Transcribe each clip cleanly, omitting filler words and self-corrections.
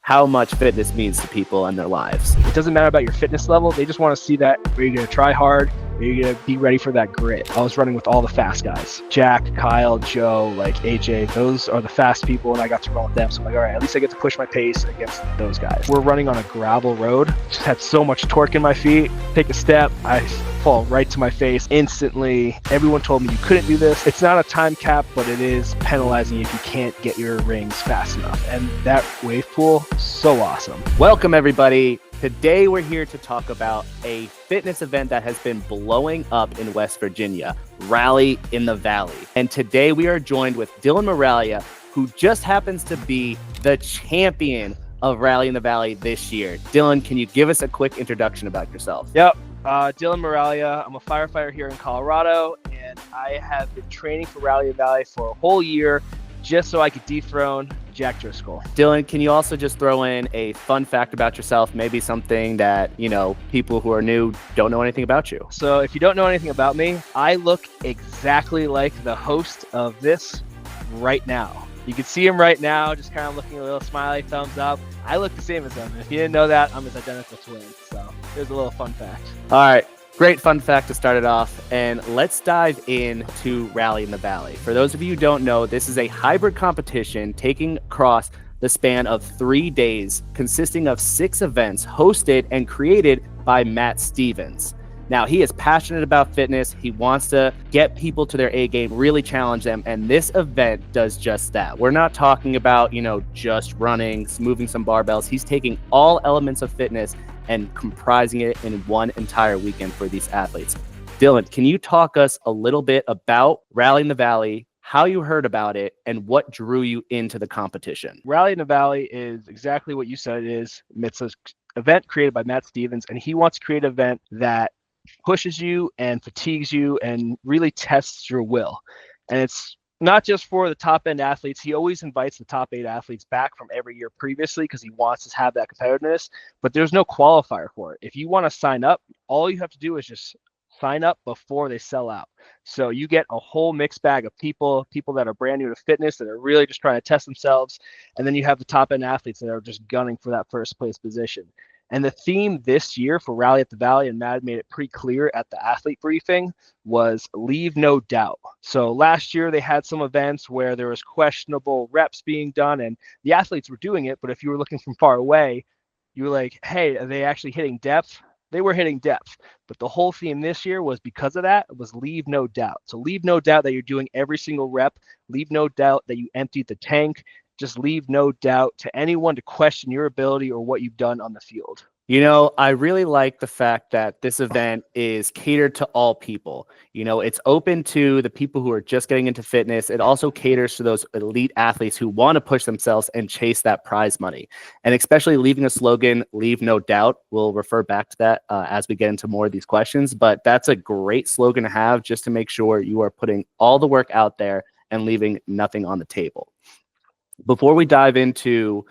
how much fitness means to people and their lives. It doesn't matter about your fitness level. They just want to see that are you going to try hard? Are you going to be ready for that grit? I was running with all the fast guys. Jack, Kyle, Joe, like AJ, those are the fast people, and I got to run with them. So I'm like, all right, at least I get to push my pace against those guys. We're running on a gravel road. Just had so much torque in my feet. Take a step, I fall right to my face instantly. Everyone told me you couldn't do this. It's not a time cap, but it is penalizing if you can't get your rings fast enough. And that wave pool, so awesome. Welcome, everybody. Today, we're here to talk about a fitness event that has been blowing up in West Virginia, Rally in the Valley. And today, we are joined with Dylan Miraglia, who just happens to be the champion of Rally in the Valley this year. Dylan, can you give us a quick introduction about yourself? Yep. Dylan Miraglia. I'm a firefighter here in Colorado, and I have been training for Rally in the Valley for a whole year just so I could dethrone Jack Driscoll. Dylan, can you also just throw in a fun fact about yourself, maybe something that, people who are new don't know anything about you? So if you don't know anything about me, I look exactly like the host of this right now. You can see him right now, just kind of looking a little smiley, thumbs up. I look the same as him. If you didn't know that, I'm his identical twin. So here's a little fun fact. All right. Great fun fact to start it off, and let's dive into Rally in the Valley. For those of you who don't know, this is a hybrid competition taking across the span of 3 days, consisting of 6 events hosted and created by Matt Stevens. Now, he is passionate about fitness. He wants to get people to their A game, really challenge them, and this event does just that. We're not talking about, just running, moving some barbells. He's taking all elements of fitness and comprising it in one entire weekend for these athletes. Dylan, can you talk us a little bit about Rally in the Valley, how you heard about it, and what drew you into the competition? Rally in the Valley is exactly what you said it is. It's an event created by Matt Stevens, and he wants to create an event that pushes you and fatigues you and really tests your will. And it's not just for the top end athletes. He always invites the top 8 athletes back from every year previously because he wants to have that competitiveness, but there's no qualifier for it. If you want to sign up, all you have to do is just sign up before they sell out. So you get a whole mixed bag of people that are brand new to fitness, that are really just trying to test themselves. And then you have the top end athletes that are just gunning for that first place position. And the theme this year for Rally at the Valley, and Matt made it pretty clear at the athlete briefing, was leave no doubt. So last year they had some events where there was questionable reps being done and the athletes were doing it. But if you were looking from far away, you were like, hey, are they actually hitting depth? They were hitting depth. But the whole theme this year was because of that, was leave no doubt. So leave no doubt that you're doing every single rep. Leave no doubt that you emptied the tank. Just leave no doubt to anyone to question your ability or what you've done on the field. I really like the fact that this event is catered to all people. It's open to the people who are just getting into fitness. It also caters to those elite athletes who want to push themselves and chase that prize money. And especially leaving a slogan, leave no doubt. We'll refer back to that as we get into more of these questions. But that's a great slogan to have just to make sure you are putting all the work out there and leaving nothing on the table. Before we dive into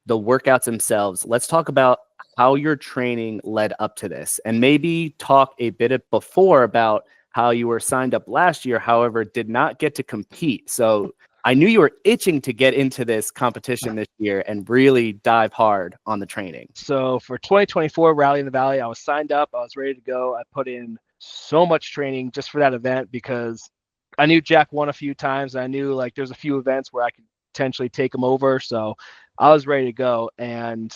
the workouts themselves, let's talk about how your training led up to this, and maybe talk a bit before about how you were signed up last year, however, did not get to compete. So I knew you were itching to get into this competition this year and really dive hard on the training. So for 2024 Rally in the Valley, I was signed up. I was ready to go. I put in so much training just for that event because I knew Jack won a few times. I knew there's a few events where I could potentially take him over. So I was ready to go, and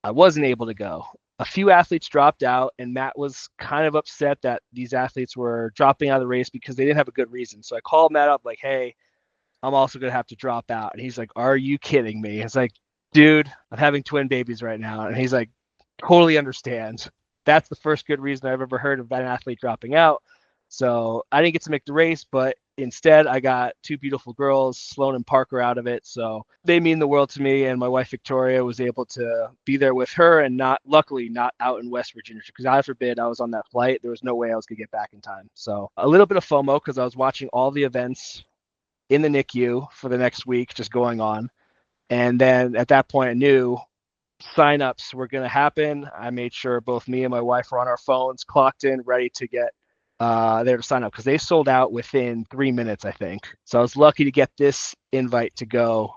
I wasn't able to go. A few athletes dropped out, and Matt was kind of upset that these athletes were dropping out of the race because they didn't have a good reason. So I called Matt up like, hey, I'm also going to have to drop out. And he's like, are you kidding me? It's like, dude, I'm having twin babies right now. And he's like, totally understands. That's the first good reason I've ever heard of an athlete dropping out. So I didn't get to make the race, but instead I got 2 beautiful girls, Sloan and Parker, out of it. So they mean the world to me. And my wife, Victoria, was able to be there with her and luckily not out in West Virginia, because God forbid I was on that flight. There was no way I was going to get back in time. So a little bit of FOMO because I was watching all the events in the NICU for the next week just going on. And then at that point I knew signups were going to happen. I made sure both me and my wife were on our phones, clocked in, ready to get there to sign up, because they sold out within 3 minutes, I think. So I was lucky to get this invite to go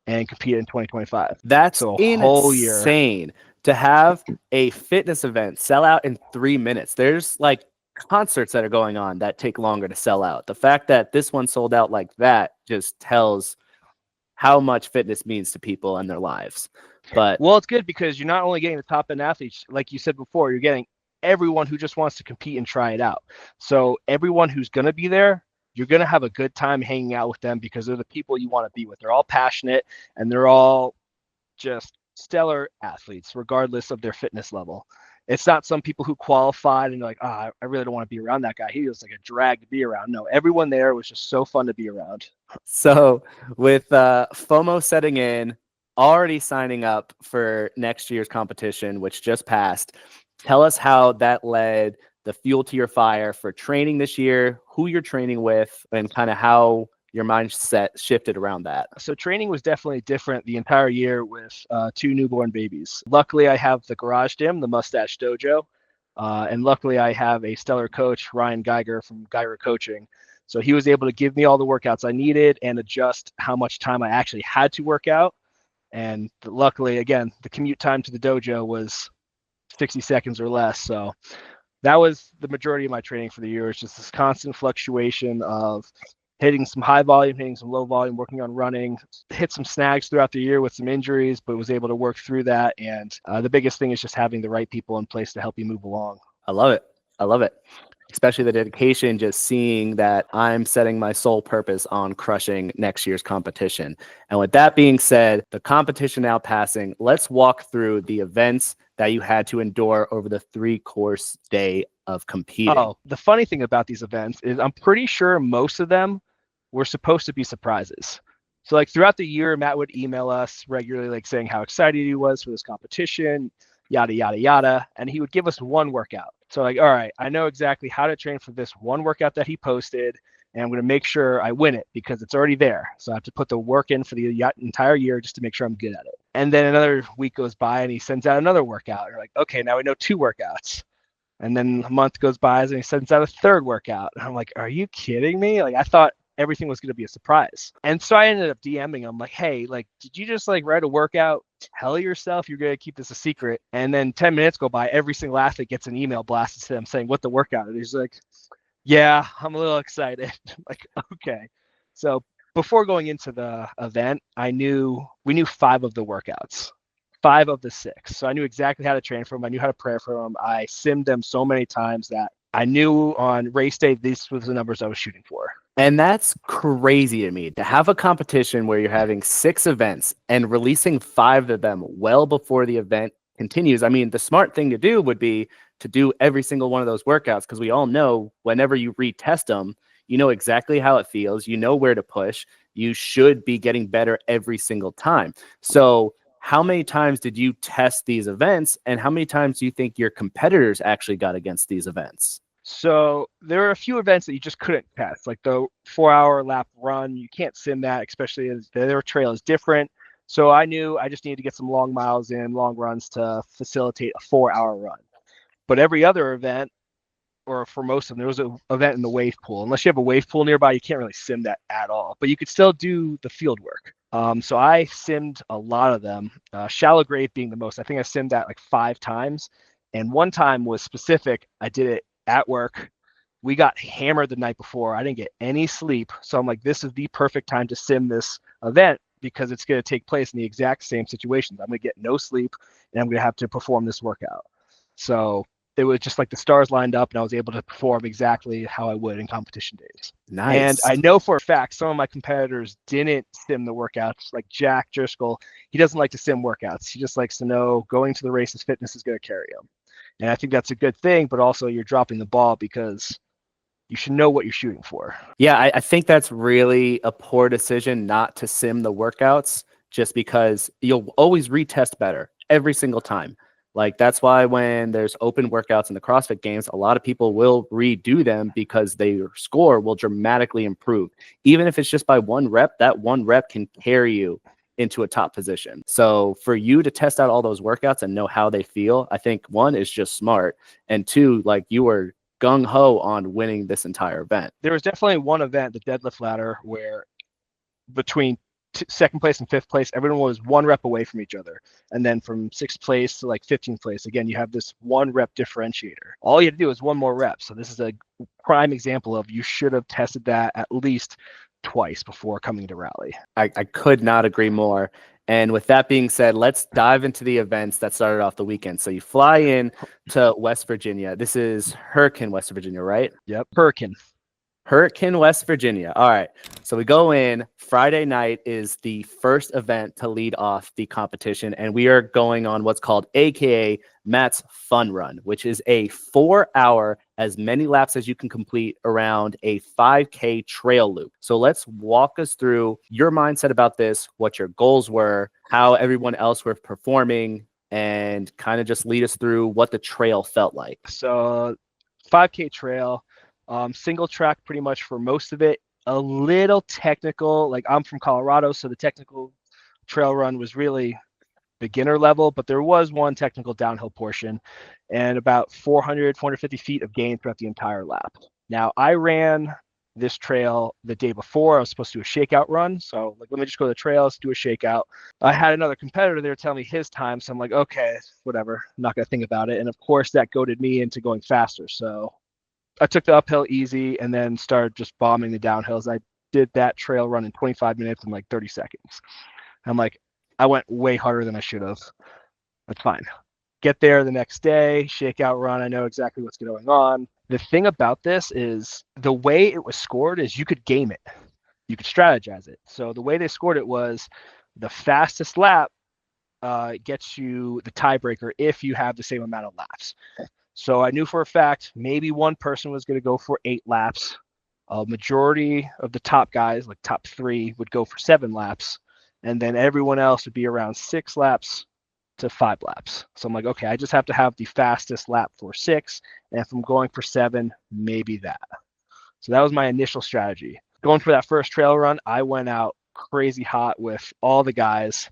and compete in 2025. That's So a whole year. insane to have a fitness event sell out in 3 minutes. There's like concerts that are going on that take longer to sell out. The fact that this one sold out like that just tells how much fitness means to people and their lives. But well, it's good because you're not only getting the top end athletes, like you said before, you're getting everyone who just wants to compete and try it out. So everyone who's going to be there, you're going to have a good time hanging out with them because they're the people you want to be with. They're all passionate and they're all just stellar athletes, regardless of their fitness level. It's not some people who qualified and like, I really don't want to be around that guy. He was like a drag to be around. No, everyone there was just so fun to be around. so with FOMO setting in, already signing up for next year's competition, which just passed, tell us how that led the fuel to your fire for training this year, who you're training with, and kind of how your mindset shifted around that. So training was definitely different the entire year with 2 newborn babies. Luckily, I have the garage gym, the Mustache Dojo, and luckily I have a stellar coach, Ryan Geiger from Geiger Coaching. So he was able to give me all the workouts I needed and adjust how much time I actually had to work out. And luckily, again, the commute time to the dojo was 60 seconds or less. So that was the majority of my training for the year. It's just this constant fluctuation of hitting some high volume, hitting some low volume, working on running, hit some snags throughout the year with some injuries, but was able to work through that. And the biggest thing is just having the right people in place to help you move along. I love it. I love it. Especially the dedication, just seeing that I'm setting my sole purpose on crushing next year's competition. And with that being said, the competition now passing, let's walk through the events that you had to endure over the 3-course day of competing. Oh, the funny thing about these events is I'm pretty sure most of them were supposed to be surprises. So like throughout the year, Matt would email us regularly, like saying how excited he was for this competition, yada, yada, yada. And he would give us one workout. So like, all right, I know exactly how to train for this one workout that he posted, and I'm going to make sure I win it because it's already there. So I have to put the work in for the entire year just to make sure I'm good at it. And then another week goes by and he sends out another workout. You're like, okay, now we know 2 workouts. And then a month goes by and he sends out a 3rd workout. And I'm like, are you kidding me? Like, I thought everything was going to be a surprise. And so I ended up DMing him like, hey, like, did you just like write a workout? Tell yourself you're going to keep this a secret. And then 10 minutes go by, every single athlete gets an email blasted to them saying what the workout is. He's like, yeah, I'm a little excited. Like, okay. So before going into the event, we knew 5 of the workouts. 5 of the 6. So I knew exactly how to train for them. I knew how to prepare for them. I simmed them so many times that I knew on race day, this was the numbers I was shooting for. And that's crazy to me to have a competition where you're having 6 events and releasing 5 of them well before the event continues. I mean, the smart thing to do would be to do every single one of those workouts because we all know whenever you retest them, you know exactly how it feels. You know where to push. You should be getting better every single time. So how many times did you test these events and how many times do you think your competitors actually got against these events? So there are a few events that you just couldn't test, like the 4-hour lap run. You can't sim that, especially as their trail is different. So I knew I just needed to get some long miles in, long runs to facilitate a 4-hour run. But every other event, or for most of them, there was an event in the wave pool. Unless you have a wave pool nearby, you can't really sim that at all. But you could still do the field work. So I simmed a lot of them, shallow grade being the most. I think I simmed that like 5 times. And one time was specific. I did it at work. We got hammered the night before. I didn't get any sleep. So I'm like, this is the perfect time to sim this event because it's going to take place in the exact same situations. I'm going to get no sleep and I'm going to have to perform this workout. So it was just like the stars lined up and I was able to perform exactly how I would in competition days. Nice. And I know for a fact some of my competitors didn't sim the workouts, like Jack Driscoll. He doesn't like to sim workouts. He just likes to know going to the races, fitness is going to carry him. And I think that's a good thing, but also you're dropping the ball because you should know what you're shooting for. Yeah, I think that's really a poor decision not to sim the workouts just because you'll always retest better every single time. Like that's why when there's open workouts in the CrossFit Games, a lot of people will redo them because their score will dramatically improve. Even if it's just by 1 rep, that 1 rep can carry you into a top position. So for you to test out all those workouts and know how they feel, I think 1 is just smart. And 2, like you were gung-ho on winning this entire event. There was definitely one event, the deadlift ladder, where between second place and fifth place, everyone was 1 rep away from each other. And then from 6th place to like 15th place, again, you have this 1 rep differentiator. All you have to do is 1 more rep. So this is a prime example of you should have tested that at least twice before coming to Rally. I could not agree more. And with that being said, let's dive into the events that started off the weekend. So you fly in to West Virginia. This is Hurricane, West Virginia, right? Yep, Hurricane, West Virginia. All right. So we go in. Friday night is the first event to lead off the competition. And we are going on what's called AKA Matt's Fun Run, which is a 4-hour, as many laps as you can complete around a 5K trail loop. So let's walk us through your mindset about this, what your goals were, how everyone else were performing, and kind of just lead us through what the trail felt like. So 5K trail. Single track pretty much for most of it. A little technical, like I'm from Colorado, so the technical trail run was really beginner level, but there was one technical downhill portion and about 450 feet of gain throughout the entire lap. Now, I ran this trail the day before. I was supposed to do a shakeout run. So like, let me just go to the trails, do a shakeout. I had another competitor there tell me his time. So I'm like, okay, whatever. I'm not going to think about it. And of course that goaded me into going faster. So I took the uphill easy and then started just bombing the downhills. I did that trail run in 25 minutes and like 30 seconds. I'm like, I went way harder than I should have. That's fine. Get there the next day, shakeout run. I know exactly what's going on. The thing about this is the way it was scored is you could game it. You could strategize it. So the way they scored it was the fastest lap gets you the tiebreaker if you have the same amount of laps. So I knew for a fact maybe one person was going to go for 8 laps. A majority of the top guys, like top 3, would go for 7 laps. And then everyone else would be around 6 laps to 5 laps. So I'm like, okay, I just have to have the fastest lap for 6. And if I'm going for 7, maybe that. So that was my initial strategy. Going for that first trail run, I went out crazy hot with all the guys,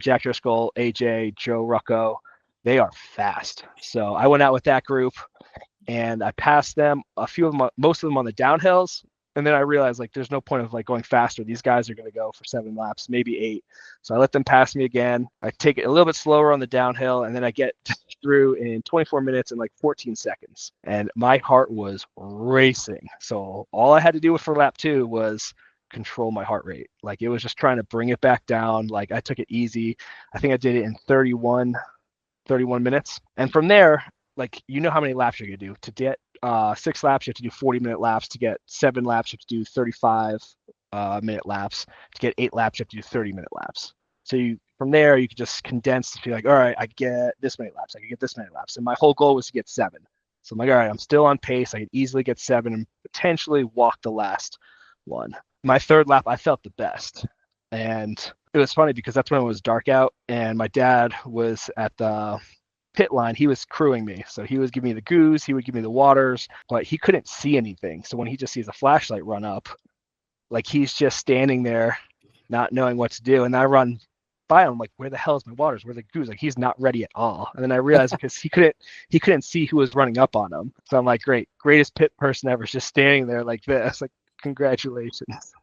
Jack Driscoll, AJ, Joe Rucco. They are fast. So I went out with that group and I passed them, a few of them, most of them on the downhills. And then I realized like there's no point of like going faster. These guys are going to go for 7 laps, maybe 8. So I let them pass me again. I take it a little bit slower on the downhill and then I get through in 24 minutes and like 14 seconds. And my heart was racing. So all I had to do for lap 2 was control my heart rate. Like it was just trying to bring it back down. Like I took it easy. I think I did it in 31 minutes. And from there, like, you know how many laps you're going to do. To get 6 laps, you have to do 40-minute laps. To get 7 laps, you have to do 35-minute laps. To get 8 laps, you have to do 30-minute laps. So from there, you can just condense to be like, all right, I get this many laps. I can get this many laps. And my whole goal was to get 7. So I'm like, all right, I'm still on pace. I can easily get 7 and potentially walk the last one. My 3rd lap, I felt the best. And it was funny because that's when it was dark out and my dad was at the pit line. He was crewing me. So he was giving me the goose, he would give me the waters, but he couldn't see anything. So when he just sees a flashlight run up, like he's just standing there not knowing what to do. And I run by him like, where the hell is my waters? Where the goose? Like he's not ready at all. And then I realized because he couldn't see who was running up on him. So I'm like, greatest pit person ever, just standing there like this. Like, congratulations.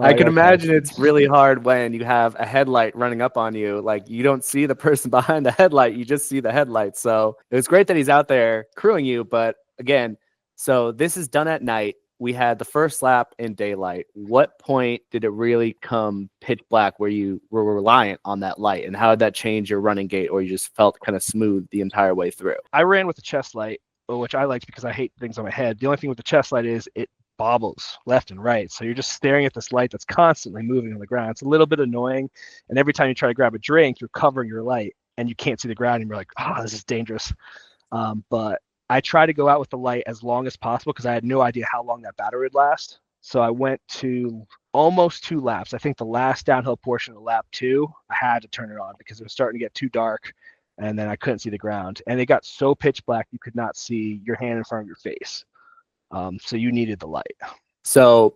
I can imagine it's really hard when you have a headlight running up on you. Like you don't see the person behind the headlight, you just see the headlight. So it was great that he's out there crewing you. But again, so this is done at night. We had the first lap in daylight. What point did it really come pitch black where you were reliant on that light? And how did that change your running gait, or you just felt kind of smooth the entire way through? I ran with the chest light, which I liked because I hate things on my head. The only thing with the chest light is it bobbles left and right. So you're just staring at this light that's constantly moving on the ground. It's a little bit annoying. And every time you try to grab a drink, you're covering your light and you can't see the ground and you're like, oh, this is dangerous. But I try to go out with the light as long as possible because I had no idea how long that battery would last. So I went to almost 2 laps. I think the last downhill portion of lap 2, I had to turn it on because it was starting to get too dark and then I couldn't see the ground. And it got so pitch black you could not see your hand in front of your face. So you needed the light. So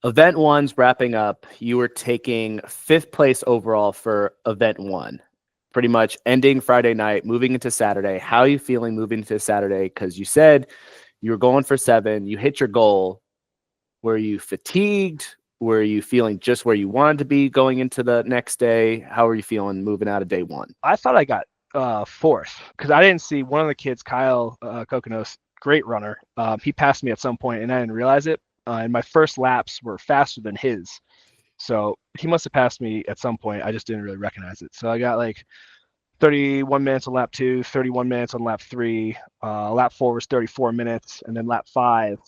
event 1's wrapping up. You were taking 5th place overall for event 1, pretty much ending Friday night, moving into Saturday. How are you feeling moving into Saturday? Because you said you were going for 7, you hit your goal. Were you fatigued? Were you feeling just where you wanted to be going into the next day? How were you feeling moving out of day one? I thought I got fourth because I didn't see one of the kids, Kyle Kokonos, great runner. He passed me at some point and I didn't realize it. And my first laps were faster than his. So he must have passed me at some point. I just didn't really recognize it. So I got like 31 minutes on lap 2, 31 minutes on lap 3. Lap 4 was 34 minutes. And then lap 5,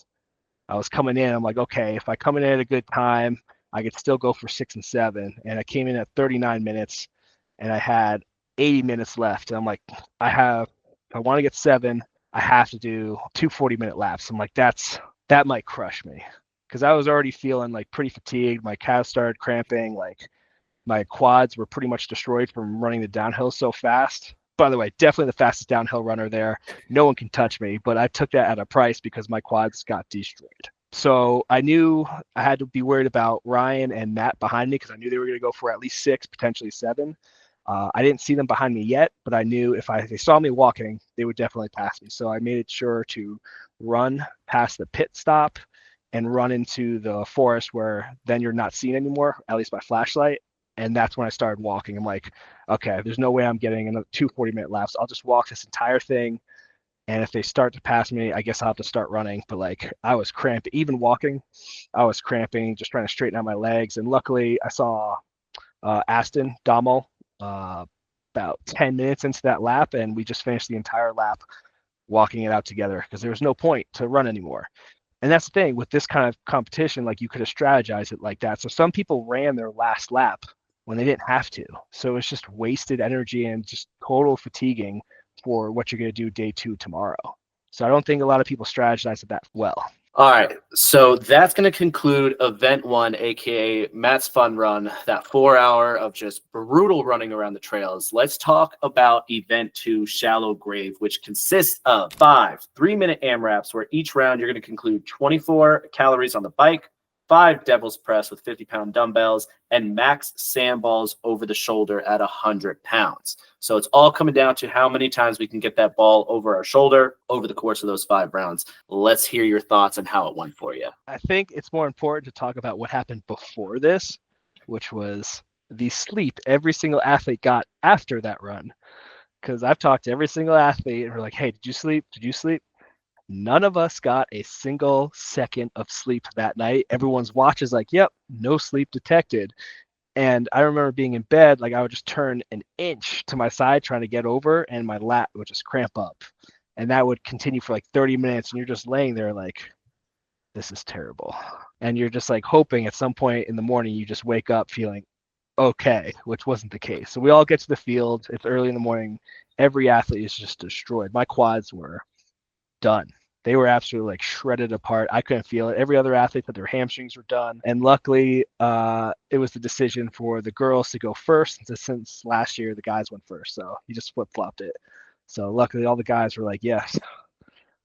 I was coming in. I'm like, okay, if I come in at a good time, I could still go for 6 and 7. And I came in at 39 minutes and I had 80 minutes left. And I'm like, if I want to get 7, I have to do 2 40-minute laps. I'm like, that might crush me because I was already feeling like pretty fatigued. My calves started cramping. Like my quads were pretty much destroyed from running the downhill so fast. By the way, definitely the fastest downhill runner there. No one can touch me, but I took that at a price because my quads got destroyed. So I knew I had to be worried about Ryan and Matt behind me because I knew they were going to go for at least 6, potentially 7. I didn't see them behind me yet, but I knew if they saw me walking, they would definitely pass me. So I made sure to run past the pit stop and run into the forest where then you're not seen anymore, at least by flashlight. And that's when I started walking. I'm like, okay, there's no way I'm getting another 2 40-minute laps. I'll just walk this entire thing. And if they start to pass me, I guess I'll have to start running. But like I was cramping, even walking, I was cramping, just trying to straighten out my legs. And luckily I saw Aston Dommel about 10 minutes into that lap. And we just finished the entire lap walking it out together because there was no point to run anymore. And that's the thing with this kind of competition, like you could have strategized it like that. So some people ran their last lap when they didn't have to. So it's just wasted energy and just total fatiguing for what you're going to do day 2 tomorrow. So I don't think a lot of people strategize it that well. All right, so that's going to conclude event 1, aka Matt's Fun Run, that 4 hour of just brutal running around the trails. Let's talk about event 2, Shallow Grave, which consists of 5 3-minute AMRAPs, where each round you're going to conclude 24 calories on the bike, 5 devil's press with 50-pound dumbbells, and max sandballs over the shoulder at 100 pounds. So it's all coming down to how many times we can get that ball over our shoulder over the course of those 5 rounds. Let's hear your thoughts on how it went for you. I think it's more important to talk about what happened before this, which was the sleep every single athlete got after that run. Because I've talked to every single athlete and we're like, hey, did you sleep? Did you sleep? None of us got a single second of sleep that night. Everyone's watch is like, yep, no sleep detected. And I remember being in bed, like I would just turn an inch to my side trying to get over and my lat would just cramp up. And that would continue for like 30 minutes. And you're just laying there like, this is terrible. And you're just like hoping at some point in the morning, you just wake up feeling okay, which wasn't the case. So we all get to the field. It's early in the morning. Every athlete is just destroyed. My quads were done. They were absolutely like shredded apart. I couldn't feel it. Every other athlete said their hamstrings were done. And luckily, it was the decision for the girls to go first. Since last year, the guys went first. So he just flip-flopped it. So luckily, all the guys were like, yes,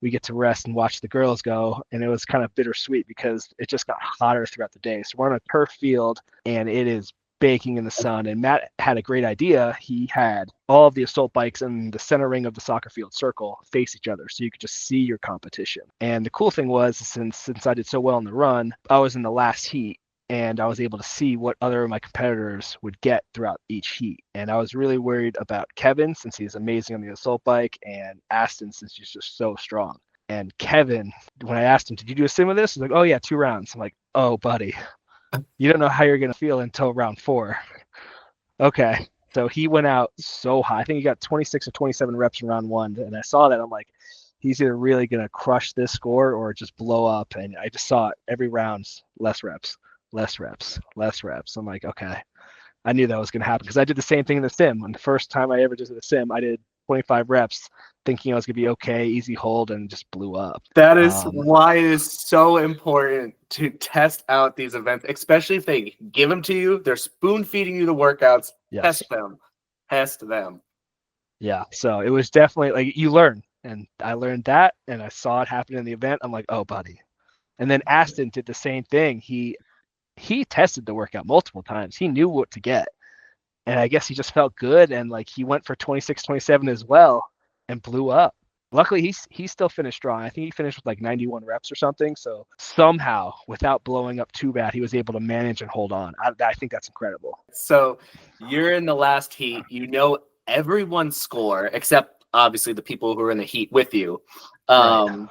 we get to rest and watch the girls go. And it was kind of bittersweet because it just got hotter throughout the day. So we're on a turf field and it is baking in the sun. And Matt had a great idea. He had all of the assault bikes in the center ring of the soccer field circle face each other so you could just see your competition. And the cool thing was, since I did so well in the run, I was in the last heat and I was able to see what other of my competitors would get throughout each heat. And I was really worried about Kevin since he's amazing on the assault bike, and Aston since he's just so strong. And Kevin, when I asked him, did you do a sim of this? He's like, oh yeah, 2 rounds. I'm like, oh buddy, you don't know how you're going to feel until round 4. Okay. So he went out so high. I think he got 26 or 27 reps in round 1. And I saw that. I'm like, he's either really going to crush this score or just blow up. And I just saw it every round, less reps, less reps, less reps. I'm like, okay. I knew that was going to happen because I did the same thing in the sim. When the first time I ever did the sim, I did 25 reps thinking I was going to be okay, easy hold, and just blew up. That is why it is so important to test out these events, especially if they give them to you. They're spoon feeding you the workouts. Yes. Test them. Yeah. So it was definitely like you learn. And I learned that and I saw it happen in the event. I'm like, oh, buddy. And then Aston did the same thing. He tested the workout multiple times. He knew what to get. And I guess he just felt good. And like he went for 26, 27 as well and blew up. Luckily, he still finished strong. I think he finished with like 91 reps or something. So somehow, without blowing up too bad, he was able to manage and hold on. I think that's incredible. So you're in the last heat. You know everyone's score except obviously the people who are in the heat with you. Right.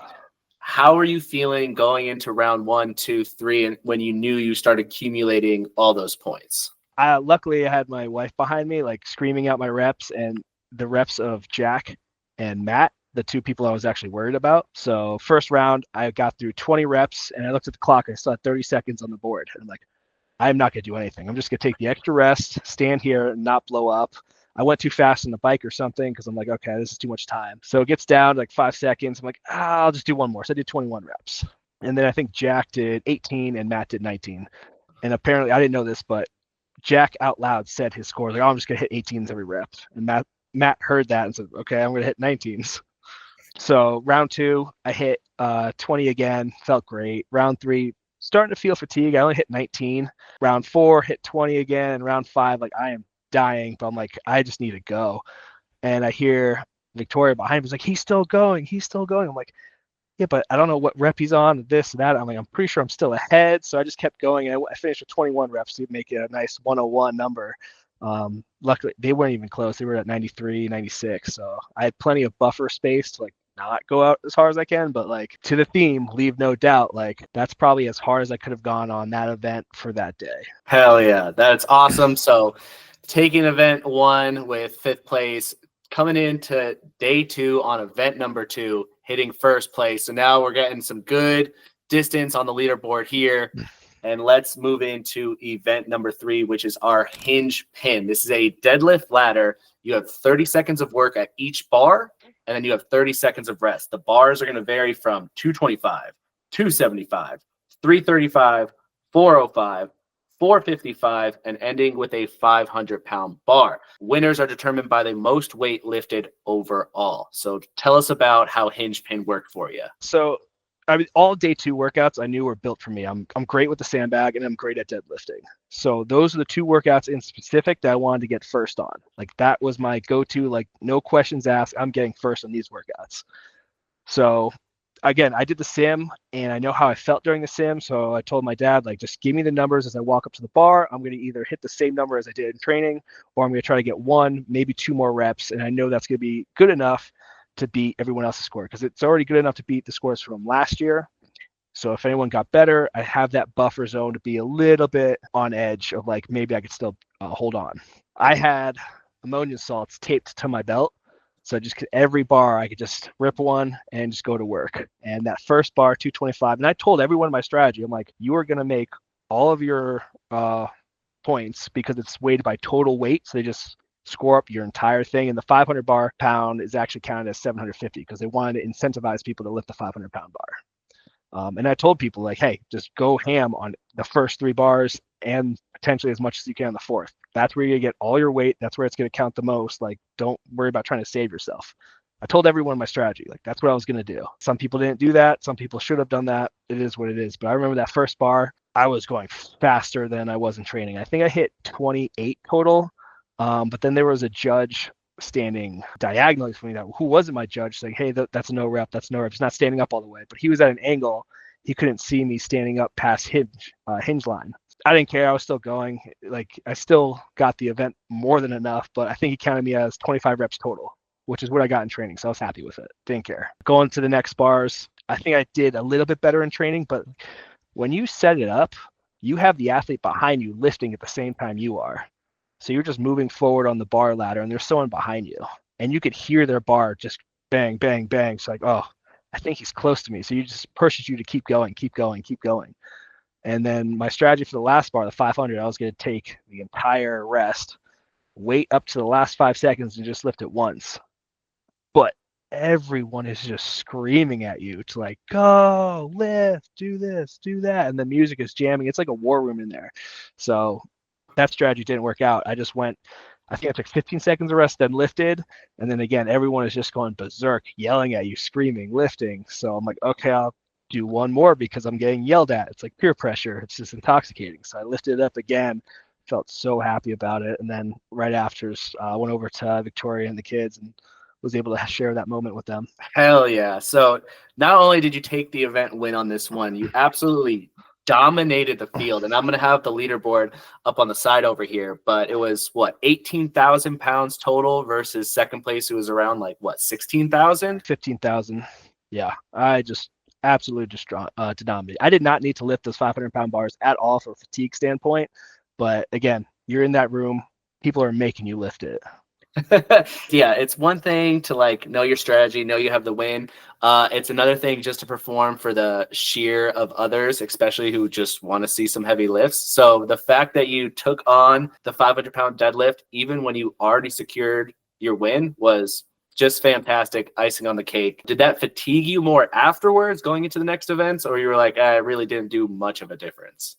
How are you feeling going into round 1, 2, 3, and when you knew you started accumulating all those points? Luckily, I had my wife behind me, like screaming out my reps and the reps of Jack and Matt, the two people I was actually worried about. So first round, I got through 20 reps, and I looked at the clock. I saw 30 seconds on the board, and I'm like, I'm not going to do anything. I'm just going to take the extra rest, stand here, and not blow up. I went too fast on the bike or something because I'm like, okay, this is too much time. So it gets down to like 5 seconds. I'm like, I'll just do one more. So I did 21 reps. And then I think Jack did 18 and Matt did 19. And apparently, I didn't know this, but Jack out loud said his score. Like, oh, I'm just going to hit 18s every rep. And Matt heard that and said, okay, I'm going to hit 19s. So round 2, I hit 20 again. Felt great. Round 3, starting to feel fatigue. I only hit 19. Round 4, hit 20 again. And round 5, like I am dying, but I'm like, I just need to go. And I hear Victoria behind me was like, he's still going. He's still going. I'm like, yeah, but I don't know what rep he's on, this and that. I'm like, I'm pretty sure I'm still ahead. So I just kept going, and I finished with 21 reps to make it a nice 101 number. Luckily, they weren't even close. They were at 93, 96. So I had plenty of buffer space to like not go out as hard as I can. But like to the theme, leave no doubt. Like that's probably as hard as I could have gone on that event for that day. Hell yeah, that's awesome. So taking event 1 with 5th place, coming into day 2 on event number 2, hitting 1st place. So now we're getting some good distance on the leaderboard here. And let's move into event number 3, which is our hinge pin. This is a deadlift ladder. You have 30 seconds of work at each bar, and then you have 30 seconds of rest. The bars are going to vary from 225, 275, 335, 405, 455, and ending with a 500-pound bar. Winners are determined by the most weight lifted overall. So tell us about how hinge pin worked for you. So I mean, all day 2 workouts I knew were built for me. I'm great with the sandbag and I'm great at deadlifting. So those are the 2 workouts in specific that I wanted to get first on. Like that was my go-to, like no questions asked. I'm getting first on these workouts. So again, I did the sim and I know how I felt during the sim. So I told my dad, like, just give me the numbers as I walk up to the bar. I'm going to either hit the same number as I did in training, or I'm going to try to get 1, maybe 2 more reps. And I know that's going to be good enough to beat everyone else's score because it's already good enough to beat the scores from last year. So if anyone got better, I have that buffer zone to be a little bit on edge of like maybe I could still hold on. I had ammonia salts taped to my belt. So just every bar I could just rip one and just go to work. And that first bar, 225, and I told everyone my strategy. I'm like, you are going to make all of your points because it's weighted by total weight. So they just score up your entire thing. And the 500 bar pound is actually counted as 750 because they wanted to incentivize people to lift the 500-pound bar. And I told people like, hey, just go ham on the first 3 bars and potentially as much as you can on the 4th. That's where you get all your weight. That's where it's going to count the most. Like, don't worry about trying to save yourself. I told everyone my strategy. Like, that's what I was going to do. Some people didn't do that. Some people should have done that. It is what it is. But I remember that first bar, I was going faster than I was in training. I think I hit 28 total. But then there was a judge standing diagonally from me that who wasn't my judge saying, hey, that's a no rep. That's no rep. He's not standing up all the way, but he was at an angle. He couldn't see me standing up past hinge line. I didn't care. I was still going. Like I still got the event more than enough, but I think he counted me as 25 reps total, which is what I got in training. So I was happy with it. Didn't care. Going to the next bars, I think I did a little bit better in training, but when you set it up, you have the athlete behind you lifting at the same time you are. So you're just moving forward on the bar ladder and there's someone behind you and you could hear their bar just bang, bang, bang. It's like, oh, I think he's close to me. So you just pushes you to keep going, keep going, keep going. And then my strategy for the last bar, the 500, I was going to take the entire rest, wait up to the last 5 seconds and just lift it once. But everyone is just screaming at you to like, go, lift, do this, do that. And the music is jamming. It's like a war room in there. So that strategy didn't work out. I just went, I think I took 15 seconds of rest, then lifted. And then again, everyone is just going berserk, yelling at you, screaming, lifting. So I'm like, okay, I'll do one more because I'm getting yelled at. It's like peer pressure. It's just intoxicating. So I lifted it up again, felt so happy about it. And then right after, I went over to Victoria and the kids and was able to share that moment with them. Hell yeah. So not only did you take the event win on this one, you absolutely dominated the field. And I'm going to have the leaderboard up on the side over here, but it was what, 18,000 pounds total versus second place, who was around like what, 16,000? 15,000. Yeah, I just absolutely just dominated. I did not need to lift those 500-pound bars at all from a fatigue standpoint. But again, you're in that room, people are making you lift it. Yeah, it's one thing to like know your strategy, know you have the win. It's another thing just to perform for the sheer of others, especially who just want to see some heavy lifts. So the fact that you took on the 500-pound deadlift, even when you already secured your win, was just fantastic, icing on the cake. Did that fatigue you more afterwards going into the next events, or you were like, I really didn't do much of a difference?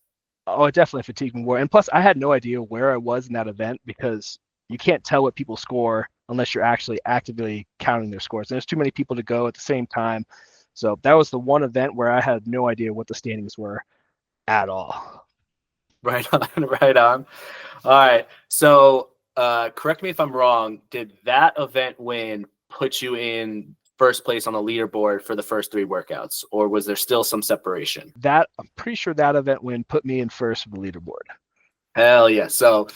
Oh, it definitely fatigued me more. And plus, I had no idea where I was in that event because you can't tell what people score unless you're actually actively counting their scores. And there's too many people to go at the same time. So that was the one event where I had no idea what the standings were at all. Right on, right on. All right. So, correct me if I'm wrong. Did that event win put you in first place on the leaderboard for the first three workouts, or was there still some separation? I'm pretty sure that event win put me in first for the leaderboard. Hell yeah. So,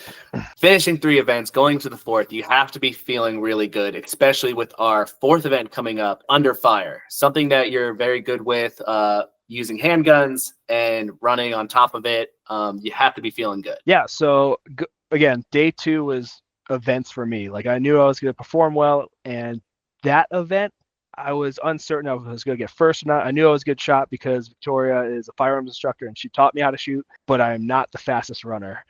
finishing three events, going to the fourth, you have to be feeling really good, especially with our fourth event coming up, Under Fire, something that you're very good with, using handguns and running on top of it. You have to be feeling good. Yeah. So again, day 2 was events for me. Like I knew I was going to perform well, and that event, I was uncertain if I was going to get first or not. I knew I was a good shot because Victoria is a firearms instructor and she taught me how to shoot, but I'm not the fastest runner.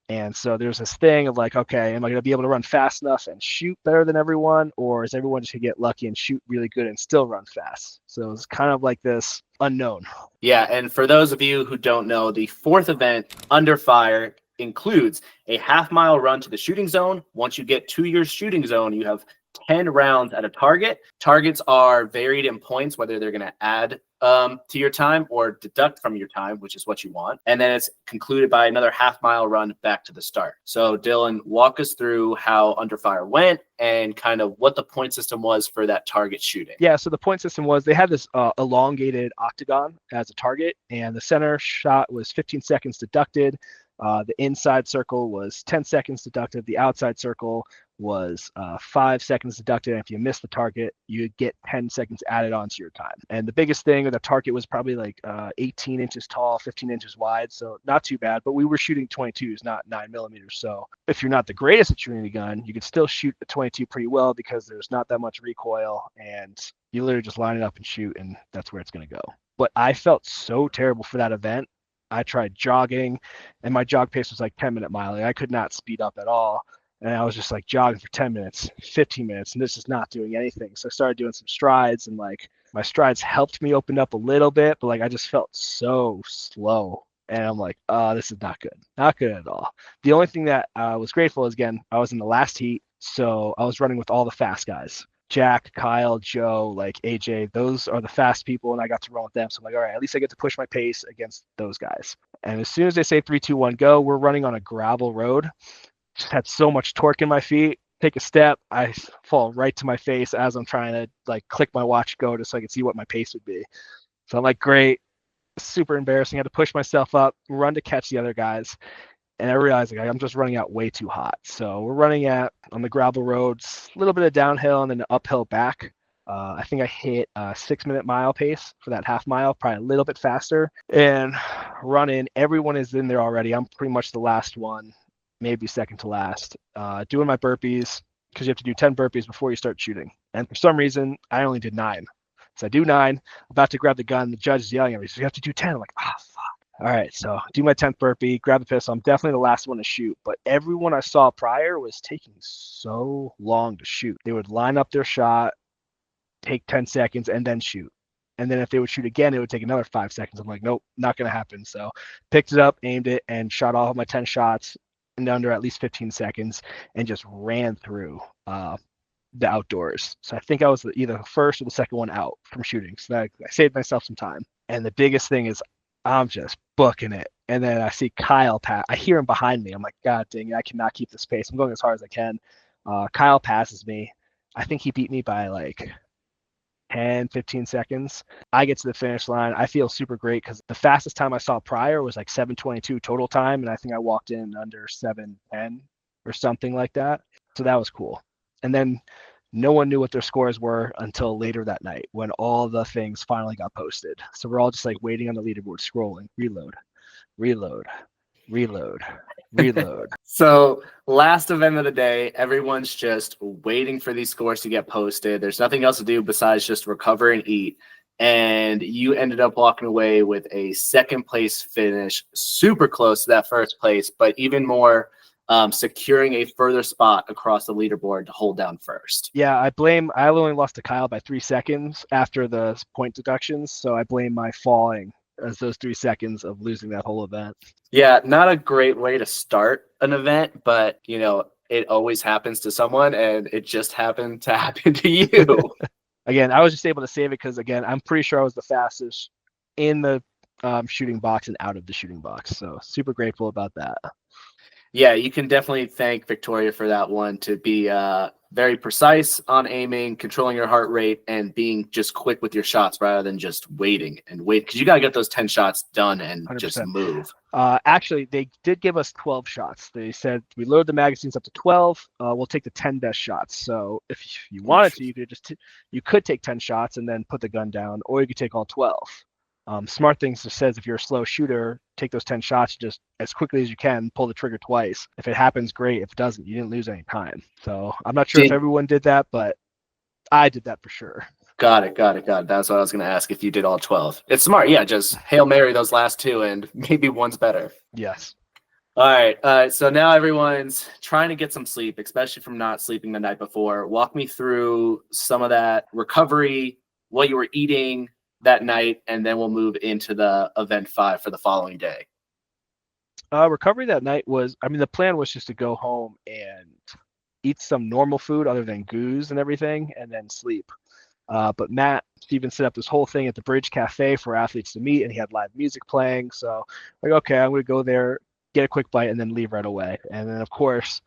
And so there's this thing of like, okay, am I going to be able to run fast enough and shoot better than everyone? Or is everyone just going to get lucky and shoot really good and still run fast? So it's kind of like this unknown. Yeah, and for those of you who don't know, the fourth event, Under Fire, includes a half-mile run to the shooting zone. Once you get to your shooting zone, you have 10 rounds at a target. Targets are varied in points, whether they're going to add to your time or deduct from your time, which is what you want. And then it's concluded by another half-mile run back to the start. So Dylan, walk us through how Under Fire went and kind of what the point system was for that target shooting. Yeah, so the point system was they had this elongated octagon as a target, and the center shot was 15 seconds deducted. The inside circle was 10 seconds deducted. The outside circle was 5 seconds deducted. And if you missed the target, you'd get 10 seconds added onto your time. And the biggest thing, the target was probably like 18 inches tall, 15 inches wide. So not too bad, but we were shooting 22s, not 9mm. So if you're not the greatest at shooting a gun, you can still shoot the 22 pretty well because there's not that much recoil and you literally just line it up and shoot, and that's where it's going to go. But I felt so terrible for that event. I tried jogging, and my jog pace was like 10-minute mile. Like I could not speed up at all. And I was just like jogging for 10 minutes, 15 minutes, and this is not doing anything. So I started doing some strides, and like my strides helped me open up a little bit, but like I just felt so slow. And I'm like, oh, this is not good. Not good at all. The only thing that I was grateful is, again, I was in the last heat. So I was running with all the fast guys. Jack, Kyle, Joe, like AJ, those are the fast people, and I got to run with them. So I'm like, all right, at least I get to push my pace against those guys. And as soon as they say 3, 2, 1, go, we're running on a gravel road. Just had so much torque in my feet. Take a step, I fall right to my face as I'm trying to like click my watch go just so I could see what my pace would be. So I'm like, great, super embarrassing. I had to push myself up, run to catch the other guys. And I realized like, I'm just running out way too hot. So we're running on the gravel roads, a little bit of downhill and then uphill back. I think I hit a 6-minute mile pace for that half mile, probably a little bit faster. And running, everyone is in there already. I'm pretty much the last one, maybe second to last. Doing my burpees, because you have to do 10 burpees before you start shooting. And for some reason, I only did 9. So I do 9, about to grab the gun. The judge is yelling at me, so you have to do 10. I'm like, oh, fuck. All right, so do my 10th burpee, grab the pistol. I'm definitely the last one to shoot, but everyone I saw prior was taking so long to shoot. They would line up their shot, take 10 seconds, and then shoot. And then if they would shoot again, it would take another 5 seconds. I'm like, nope, not going to happen. So picked it up, aimed it, and shot all of my 10 shots in under at least 15 seconds and just ran through the outdoors. So I think I was either the first or the second one out from shooting. So I saved myself some time. And the biggest thing is I'm just booking it. And then I see Kyle pass. I hear him behind me. I'm like, God dang it, I cannot keep this pace. I'm going as hard as I can. Kyle passes me. I think he beat me by like 10, 15 seconds. I get to the finish line. I feel super great because the fastest time I saw prior was like 7:22 total time. And I think I walked in under 7:10 or something like that. So that was cool. And then no one knew what their scores were until later that night when all the things finally got posted. So we're all just like waiting on the leaderboard, scrolling, reload, reload, reload, reload. So last event of the day, everyone's just waiting for these scores to get posted. There's nothing else to do besides just recover and eat. And you ended up walking away with a second place finish, super close to that first place, but even more securing a further spot across the leaderboard to hold down first. Yeah, I only lost to Kyle by 3 seconds after the point deductions. So I blame my falling as those 3 seconds of losing that whole event. Yeah, not a great way to start an event, but you know, it always happens to someone, and it just happened to happen to you. Again, I was just able to save it because, again, I'm pretty sure I was the fastest in the shooting box and out of the shooting box. So super grateful about that. Yeah, you can definitely thank Victoria for that one, to be very precise on aiming, controlling your heart rate, and being just quick with your shots rather than just waiting and wait, because you got to get those 10 shots done and 100%. just move. Actually, they did give us 12 shots. They said we load the magazines up to 12. We'll take the 10 best shots. So if you wanted to, you could take 10 shots and then put the gun down, or you could take all 12. Smart Things just says if you're a slow shooter, take those 10 shots just as quickly as you can, pull the trigger twice. If it happens, great. If it doesn't, you didn't lose any time. So I'm not sure if everyone did that, but I did that for sure. Got it. That's what I was going to ask, if you did all 12. It's smart. Yeah, just Hail Mary those last two, and maybe one's better. Yes. All right. So now everyone's trying to get some sleep, especially from not sleeping the night before. Walk me through some of that recovery, what you were eating that night, and then we'll move into the event 5 for the following day. Recovery that night was, the plan was just to go home and eat some normal food other than goose and everything, and then sleep. But Matt Stevens set up this whole thing at the Bridge Cafe for athletes to meet, and he had live music playing. So like, okay, I'm going to go there, get a quick bite, and then leave right away. And then, of course,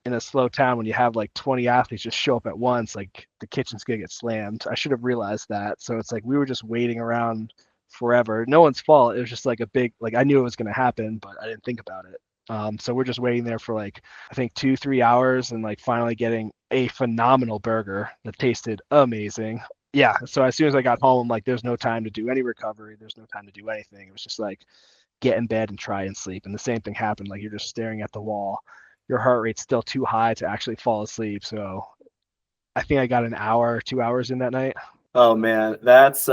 in a slow town, when you have like 20 athletes just show up at once, like the kitchen's going to get slammed. I should have realized that. So it's like we were just waiting around forever. No one's fault. It was just like a big, like I knew it was going to happen, but I didn't think about it. So we're just waiting there for like, I think 2-3 hours, and like finally getting a phenomenal burger that tasted amazing. Yeah. So as soon as I got home, like there's no time to do any recovery. There's no time to do anything. It was just like get in bed and try and sleep. And the same thing happened. Like you're just staring at the wall. Your heart rate's still too high to actually fall asleep. So I think I got an hour, 2 hours in that night. Oh man, that's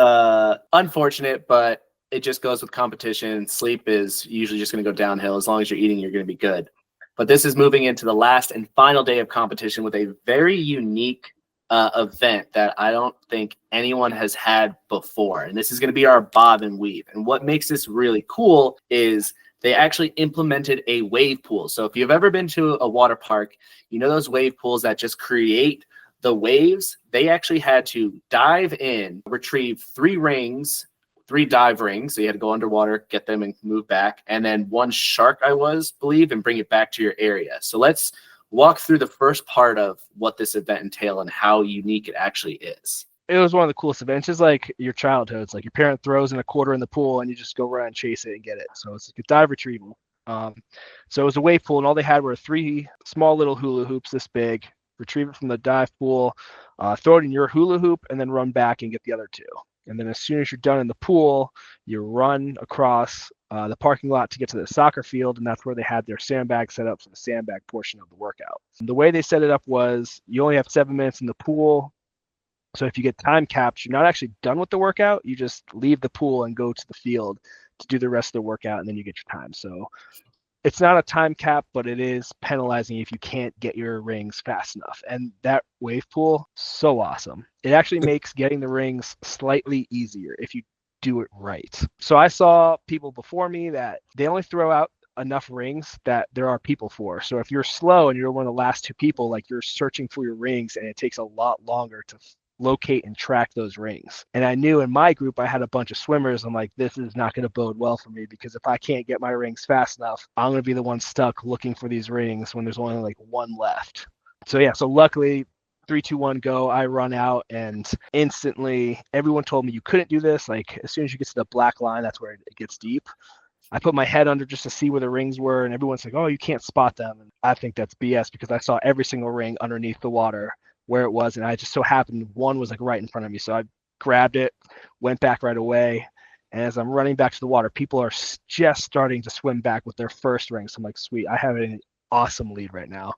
unfortunate, but it just goes with competition. Sleep is usually just going to go downhill. As long as you're eating, you're going to be good. But this is moving into the last and final day of competition with a very unique event that I don't think anyone has had before. And this is going to be our bob and weave. And what makes this really cool is they actually implemented a wave pool. So if you've ever been to a water park, you know those wave pools that just create the waves. They actually had to dive in, retrieve 3 dive rings. So you had to go underwater, get them and move back. And then 1 shark, believe, and bring it back to your area. So let's walk through the first part of what this event entails and how unique it actually is. It was one of the coolest events. It's like your childhood. It's like your parent throws in a quarter in the pool and you just go run and chase it and get it. So it's like a dive retrieval. So it was a wave pool, and all they had were 3 small little hula hoops this big. Retrieve it from the dive pool, throw it in your hula hoop, and then run back and get the other 2. And then as soon as you're done in the pool, you run across the parking lot to get to the soccer field, and that's where they had their sandbag set up for the sandbag portion of the workout. And the way they set it up was you only have 7 minutes in the pool. So if you get time capped, you're not actually done with the workout. You just leave the pool and go to the field to do the rest of the workout, and then you get your time. So it's not a time cap, but it is penalizing if you can't get your rings fast enough. And that wave pool, so awesome. It actually makes getting the rings slightly easier if you do it right. So I saw people before me that they only throw out enough rings that there are people for. So if you're slow and you're one of the last 2 people, like you're searching for your rings, and it takes a lot longer to locate and track those rings. And I knew in my group I had a bunch of swimmers. I'm like, this is not going to bode well for me, because if I can't get my rings fast enough, I'm going to be the one stuck looking for these rings when there's only like 1 left. So yeah, so luckily 3, 2, 1, go. I run out, and instantly everyone told me you couldn't do this. Like as soon as you get to the black line, that's where it gets deep. I put my head under just to see where the rings were, and everyone's like, "Oh, you can't spot them." And I think that's BS because I saw every single ring underneath the water where it was, and I just so happened one was like right in front of me, so I grabbed it, went back right away. And as I'm running back to the water, people are just starting to swim back with their first ring. So I'm like, sweet, I have an awesome lead right now.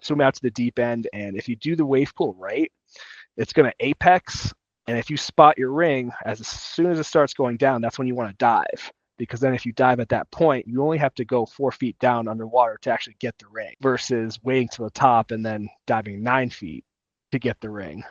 Swim out to the deep end, and if you do the wave pool right, it's going to apex. And if you spot your ring, as soon as it starts going down, that's when you want to dive. Because then if you dive at that point, you only have to go 4 feet down underwater to actually get the ring versus waiting to the top and then diving 9 feet to get the ring.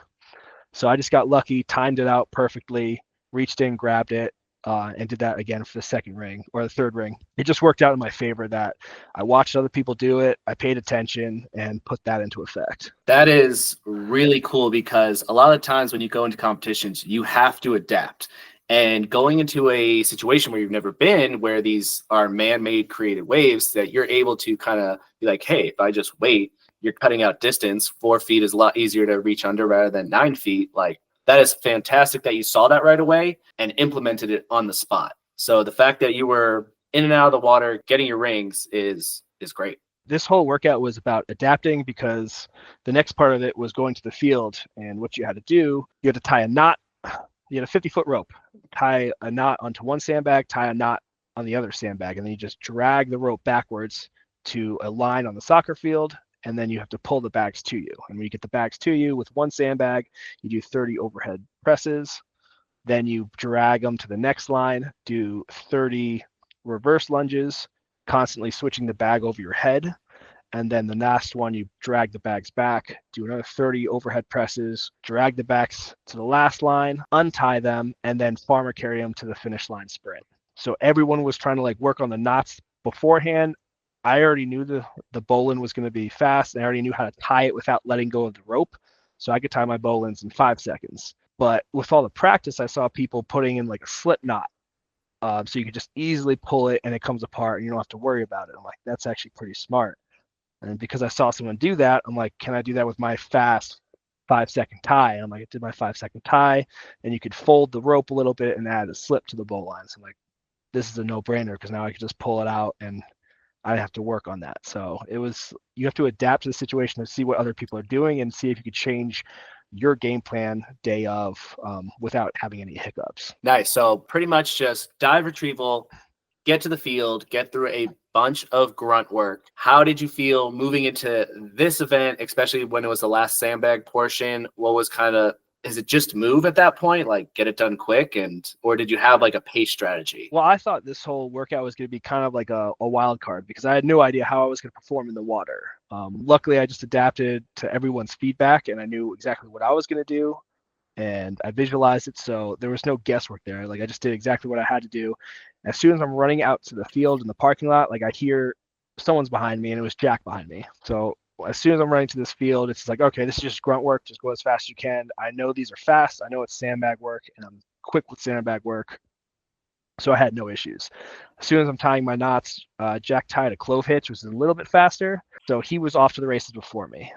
So I just got lucky, timed it out perfectly, reached in, grabbed it, and did that again for the second ring or the third ring. It just worked out in my favor that I watched other people do it, I paid attention, and put that into effect. That is really cool because a lot of times when you go into competitions, you have to adapt. And going into a situation where you've never been, where these are man-made created waves, that you're able to kind of be like, hey, if I just wait, you're cutting out distance. 4 feet is a lot easier to reach under rather than 9 feet. Like, that is fantastic that you saw that right away and implemented it on the spot. So the fact that you were in and out of the water, getting your rings is great. This whole workout was about adapting because the next part of it was going to the field, and what you had to do, you had to tie a knot. You had a 50-foot rope, tie a knot onto one sandbag, tie a knot on the other sandbag, and then you just drag the rope backwards to a line on the soccer field, and then you have to pull the bags to you. And when you get the bags to you with one sandbag, you do 30 overhead presses. Then you drag them to the next line, do 30 reverse lunges, constantly switching the bag over your head. And then the last one, you drag the bags back, do another 30 overhead presses, drag the bags to the last line, untie them, and then farmer carry them to the finish line sprint. So everyone was trying to like work on the knots beforehand. I already knew the bowline was going to be fast, and I already knew how to tie it without letting go of the rope. So I could tie my bowlines in 5 seconds. But with all the practice, I saw people putting in like a slip knot. So you could just easily pull it and it comes apart and you don't have to worry about it. I'm like, that's actually pretty smart. And because I saw someone do that, I'm like, can I do that with my fast 5-second tie? And I'm like, I did my 5-second tie, and you could fold the rope a little bit and add a slip to the bowline. So I'm like, this is a no-brainer because now I can just pull it out and I have to work on that. So you have to adapt to the situation and see what other people are doing and see if you could change your game plan day of without having any hiccups. Nice. So pretty much just dive retrieval, get to the field, get through a bunch of grunt work. How did you feel moving into this event, especially when it was the last sandbag portion? What was is it just move at that point, like get it done quick, or did you have like a pace strategy? Well, I thought this whole workout was going to be kind of like a wild card because I had no idea how I was going to perform in the water. Luckily, I just adapted to everyone's feedback and I knew exactly what I was going to do. And I visualized it, so there was no guesswork there. Like I just did exactly what I had to do. As soon as I'm running out to the field in the parking lot, like I hear someone's behind me, and it was Jack behind me. So as soon as I'm running to this field, it's like, okay, this is just grunt work. Just go as fast as you can. I know these are fast. I know it's sandbag work, and I'm quick with sandbag work. So I had no issues. As soon as I'm tying my knots, Jack tied a clove hitch, which is a little bit faster. So he was off to the races before me.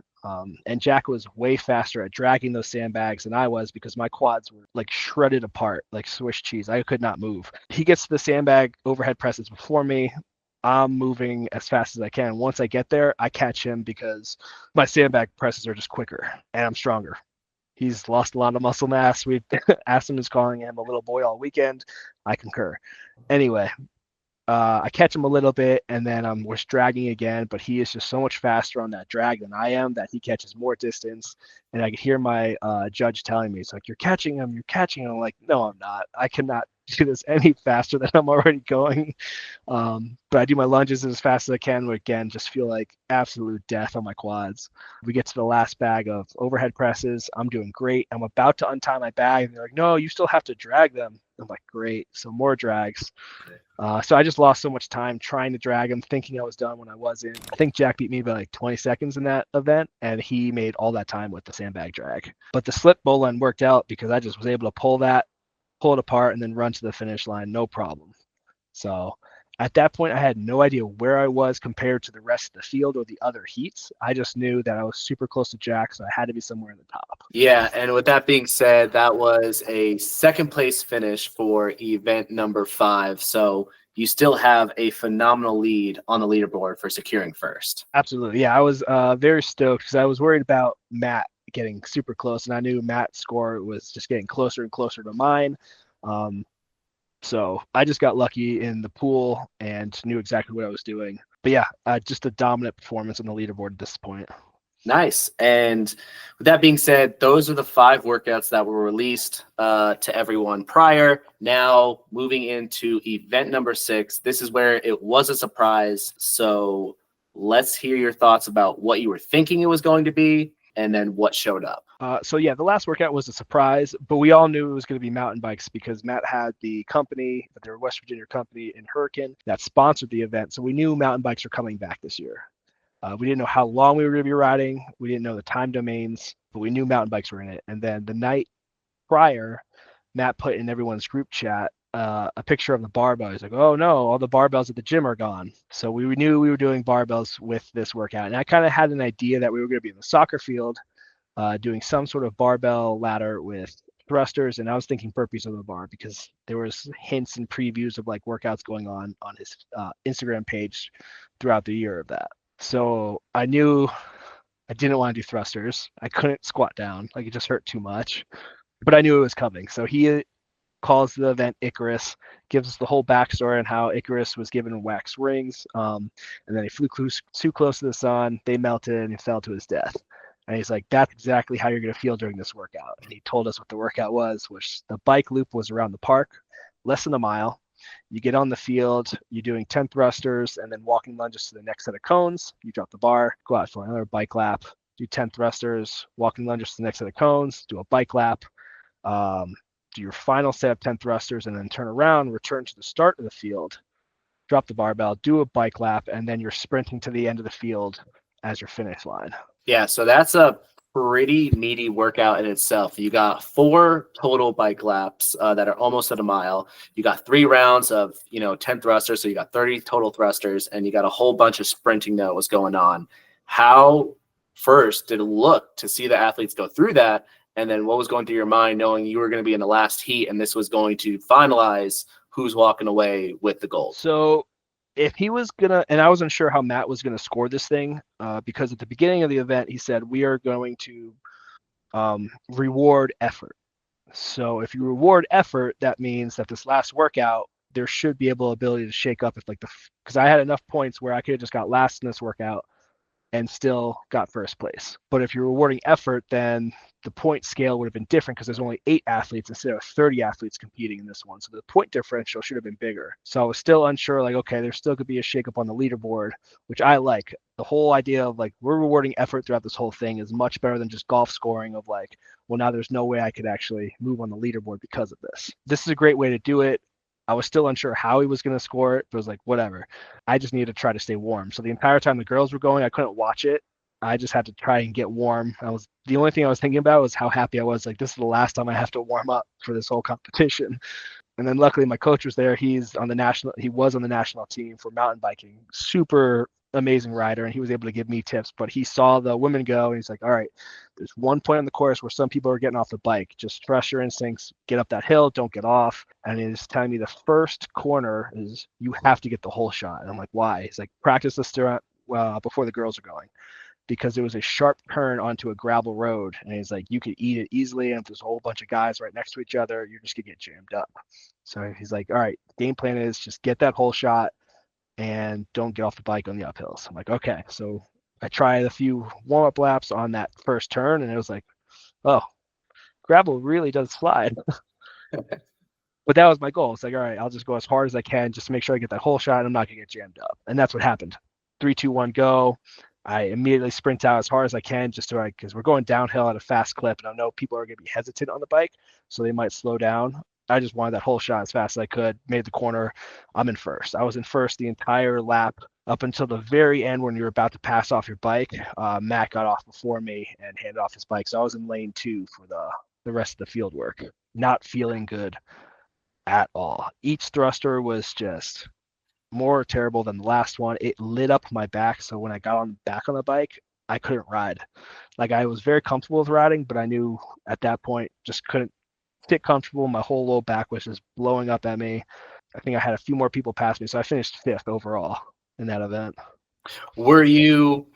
And Jack was way faster at dragging those sandbags than I was because my quads were like shredded apart, like Swiss cheese. I could not move. He gets to the sandbag overhead presses before me. I'm moving as fast as I can. Once I get there, I catch him because my sandbag presses are just quicker and I'm stronger. He's lost a lot of muscle mass. We've asked him is calling him a little boy all weekend. I concur. Anyway, I catch him a little bit, and then we're dragging again, but he is just so much faster on that drag than I am that he catches more distance. And I could hear my judge telling me, it's like, you're catching him. I'm like, no, I'm not. I cannot do this any faster than I'm already going. But I do my lunges as fast as I can, but again, just feel like absolute death on my quads. We get to the last bag of overhead presses. I'm doing great. I'm about to untie my bag, and they're like, no, you still have to drag them. I'm like, great. So more drags. So I just lost so much time trying to drag him, thinking I was done when I wasn't. I think Jack beat me by like 20 seconds in that event, and he made all that time with the sandbag drag. But the slip bowline worked out because I just was able to pull it apart, and then run to the finish line, no problem. So At that point, I had no idea where I was compared to the rest of the field or the other heats. I just knew that I was super close to Jack, so I had to be somewhere in the top. Yeah, and with that being said, that was a second place finish for event number 5. So you still have a phenomenal lead on the leaderboard for securing first. Absolutely. Yeah, I was very stoked because I was worried about Matt getting super close, and I knew Matt's score was just getting closer and closer to mine. Um, so I just got lucky in the pool and knew exactly what I was doing. But yeah, just a dominant performance on the leaderboard at this point. Nice. And with that being said, those are the 5 workouts that were released to everyone prior. Now moving into event number 6, this is where it was a surprise. So let's hear your thoughts about what you were thinking it was going to be and then what showed up. So yeah, the last workout was a surprise, but we all knew it was going to be mountain bikes because Matt had the company, their West Virginia company in Hurricane, that sponsored the event. So we knew mountain bikes were coming back this year. We didn't know how long we were going to be riding. We didn't know the time domains, but we knew mountain bikes were in it. And then the night prior, Matt put in everyone's group chat a picture of the barbell. He's like, "Oh no, all the barbells at the gym are gone." So we knew we were doing barbells with this workout, and I kind of had an idea that we were going to be in the soccer field, doing some sort of barbell ladder with thrusters, and I was thinking burpees on the bar because there was hints and previews of like workouts going on his Instagram page throughout the year of that. So I knew I didn't want to do thrusters. I couldn't squat down. Like it just hurt too much. But I knew it was coming. So he calls the event Icarus, gives us the whole backstory on how Icarus was given wax rings. And then he flew too close to the sun. They melted and he fell to his death. And he's like, that's exactly how you're going to feel during this workout. And he told us what the workout was, which the bike loop was around the park, less than a mile. You get on the field, you're doing 10 thrusters and then walking lunges to the next set of cones. You drop the bar, go out for another bike lap, do 10 thrusters, walking lunges to the next set of cones, do a bike lap, do your final set of 10 thrusters, and then turn around, return to the start of the field, drop the barbell, do a bike lap, and then you're sprinting to the end of the field as your finish line. Yeah, so that's a pretty meaty workout in itself. You got 4 total bike laps that are almost at a mile. You got 3 rounds of 10 thrusters, so you got 30 total thrusters, and you got a whole bunch of sprinting that was going on. How first did it look to see the athletes go through that, and then what was going through your mind knowing you were going to be in the last heat and this was going to finalize who's walking away with the gold? So if he was gonna, and I wasn't sure how Matt was gonna score this thing, because at the beginning of the event he said we are going to reward effort. So if you reward effort, that means that this last workout there should be ability to shake up if like because I had enough points where I could have just got last in this workout and still got first place. But if you're rewarding effort, then the point scale would have been different because there's only 8 athletes instead of 30 athletes competing in this one. So the point differential should have been bigger. So I was still unsure, like, okay, there still could be a shakeup on the leaderboard, which I like. The whole idea of like we're rewarding effort throughout this whole thing is much better than just golf scoring of like, well, now there's no way I could actually move on the leaderboard because of this. This is a great way to do it. I was still unsure how he was going to score it, but it was like, whatever. I just needed to try to stay warm. So the entire time the girls were going, I couldn't watch it. I just had to try and get warm. The only thing I was thinking about was how happy I was. Like, this is the last time I have to warm up for this whole competition. And then luckily my coach was there. He was on the national team for mountain biking. Super amazing rider, and he was able to give me tips. But he saw the women go, and he's like, all right, there's one point on the course where some people are getting off the bike. Just trust your instincts, get up that hill, don't get off. And he's telling me the first corner is you have to get the whole shot. And I'm like, why? He's like, practice this before the girls are going, because it was a sharp turn onto a gravel road. And he's like, you could eat it easily. And if there's a whole bunch of guys right next to each other, you're just going to get jammed up. So he's like, all right, game plan is just get that whole shot and don't get off the bike on the uphills. I'm like, okay. So I tried a few warm-up laps on that first turn, and it was like, oh, gravel really does slide. But that was my goal. It's like, all right, I'll just go as hard as I can just to make sure I get that whole shot and I'm not going to get jammed up. And that's what happened. 3, 2, 1, go. I immediately sprint out as hard as I can just to because we're going downhill at a fast clip, and I know people are going to be hesitant on the bike, so they might slow down. I just wanted that whole shot as fast as I could, made the corner. I'm in first. I was in first the entire lap up until the very end when you're about to pass off your bike. Matt got off before me and handed off his bike. So I was in lane 2 for the rest of the field work. Not feeling good at all. Each thruster was just more terrible than the last one. It lit up my back. So when I got back on the bike, I couldn't ride. Like I was very comfortable with riding, but I knew at that point just couldn't sit comfortable. My whole low back was just blowing up at me. I think I had a few more people pass me, so I finished 5th overall in that event. Were you?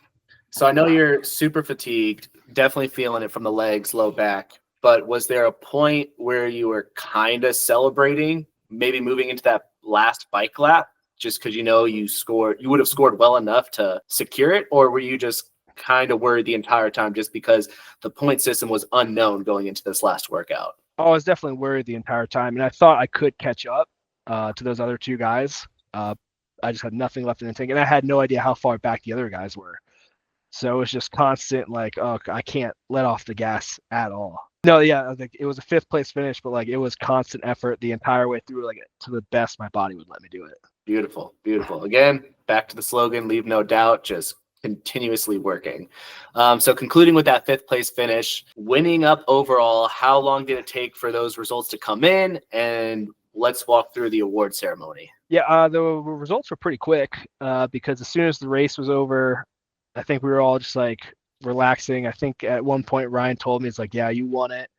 So I know you're super fatigued, definitely feeling it from the legs, low back. But was there a point where you were kind of celebrating, maybe moving into that last bike lap, just because you would have scored well enough to secure it, or were you just kind of worried the entire time just because the point system was unknown going into this last workout? Oh, I was definitely worried the entire time, and I thought I could catch up to those other 2 guys. I just had nothing left in the tank, and I had no idea how far back the other guys were. So it was just constant, like, oh, I can't let off the gas at all. No, yeah, it was a 5th place finish, but like it was constant effort the entire way through, like to the best my body would let me do it. Beautiful, beautiful. Again, back to the slogan, leave no doubt, just continuously working. So concluding with that 5th place finish, winning up overall, how long did it take for those results to come in? And let's walk through the award ceremony. Yeah, the results were pretty quick because as soon as the race was over, I think we were all just like relaxing. I think at one point Ryan told me, it's like, yeah, you won it.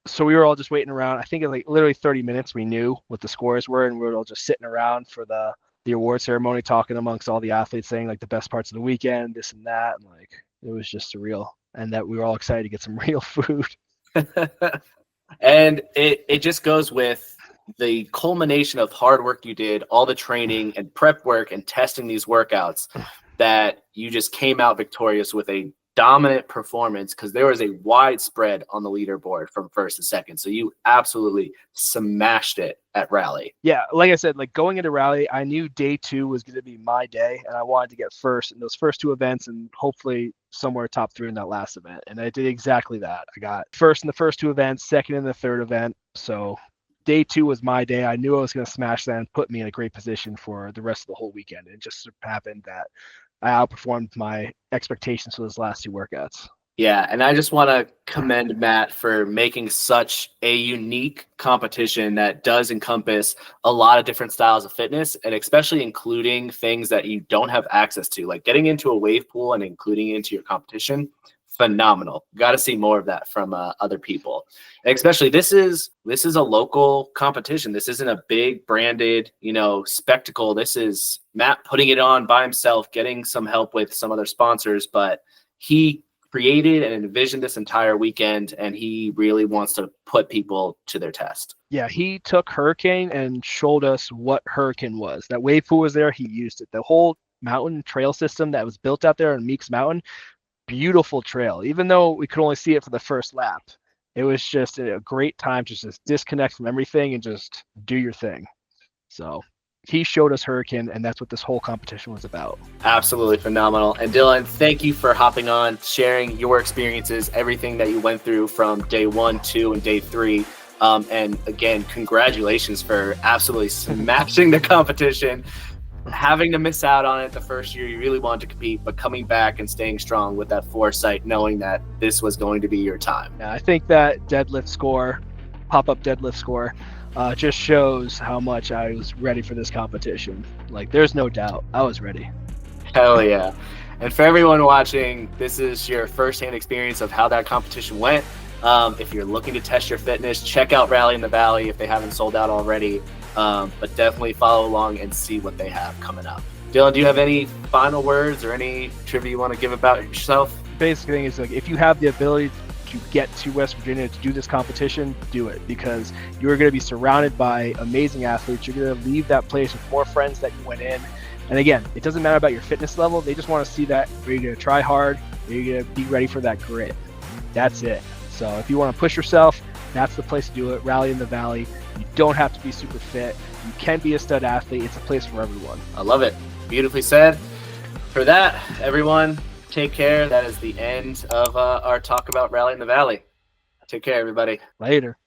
So we were all just waiting around. I think in like literally 30 minutes we knew what the scores were, and we were all just sitting around for the award ceremony, talking amongst all the athletes, saying like the best parts of the weekend, this and that. And like it was just surreal. And that we were all excited to get some real food. And it just goes with the culmination of hard work you did, all the training and prep work and testing these workouts, that you just came out victorious with a dominant performance, because there was a wide spread on the leaderboard from 1st to 2nd. So you absolutely smashed it at Rally. Yeah, like I said, like going into Rally, I knew day 2 was going to be my day, and I wanted to get first in those first 2 events and hopefully somewhere top 3 in that last event. And I did exactly that. I got first in the first 2 events, second in the 3rd event. So day 2 was my day. I knew I was going to smash that and put me in a great position for the rest of the whole weekend. It just happened that I outperformed my expectations for those last 2 workouts. Yeah, and I just want to commend Matt for making such a unique competition that does encompass a lot of different styles of fitness, and especially including things that you don't have access to, like getting into a wave pool and including it into your competition. Phenomenal. Got to see more of that from other people. And especially this is a local competition. This isn't a big branded, spectacle. This is Matt putting it on by himself, getting some help with some other sponsors, but he created and envisioned this entire weekend, and he really wants to put people to their test. Yeah, he took Hurricane and showed us what Hurricane was. That wave pool was there. He used it. The whole mountain trail system that was built out there on Meeks Mountain, beautiful trail. Even though we could only see it for the first lap, it was just a great time to just disconnect from everything and just do your thing. So he showed us Hurricane, and that's what this whole competition was about. Absolutely phenomenal. And Dylan, thank you for hopping on, sharing your experiences, everything that you went through from day 1, 2, and day 3. And again, congratulations for absolutely smashing the competition. Having to miss out on it the first year, you really wanted to compete, but coming back and staying strong with that foresight, knowing that this was going to be your time. Yeah, I think that deadlift score, pop-up deadlift score, just shows how much I was ready for this competition. Like, there's no doubt. I was ready. Hell yeah. And for everyone watching, this is your firsthand experience of how that competition went. If you're looking to test your fitness, check out Rally in the Valley if they haven't sold out already. But definitely follow along and see what they have coming up. Dylan, do you have any final words or any trivia you want to give about yourself? Basic thing is, like, if you have the ability to get to West Virginia to do this competition, do it, because you're going to be surrounded by amazing athletes. You're going to leave that place with more friends that you went in. And again, it doesn't matter about your fitness level. They just want to see that you're going to try hard, you're going to be ready for that grit. That's it. So if you want to push yourself, that's the place to do it. Rally in the Valley. You don't have to be super fit. You can be a stud athlete. It's a place for everyone. I love it. Beautifully said. For that, everyone, take care. That is the end of our talk about Rally in the Valley. Take care, everybody. Later.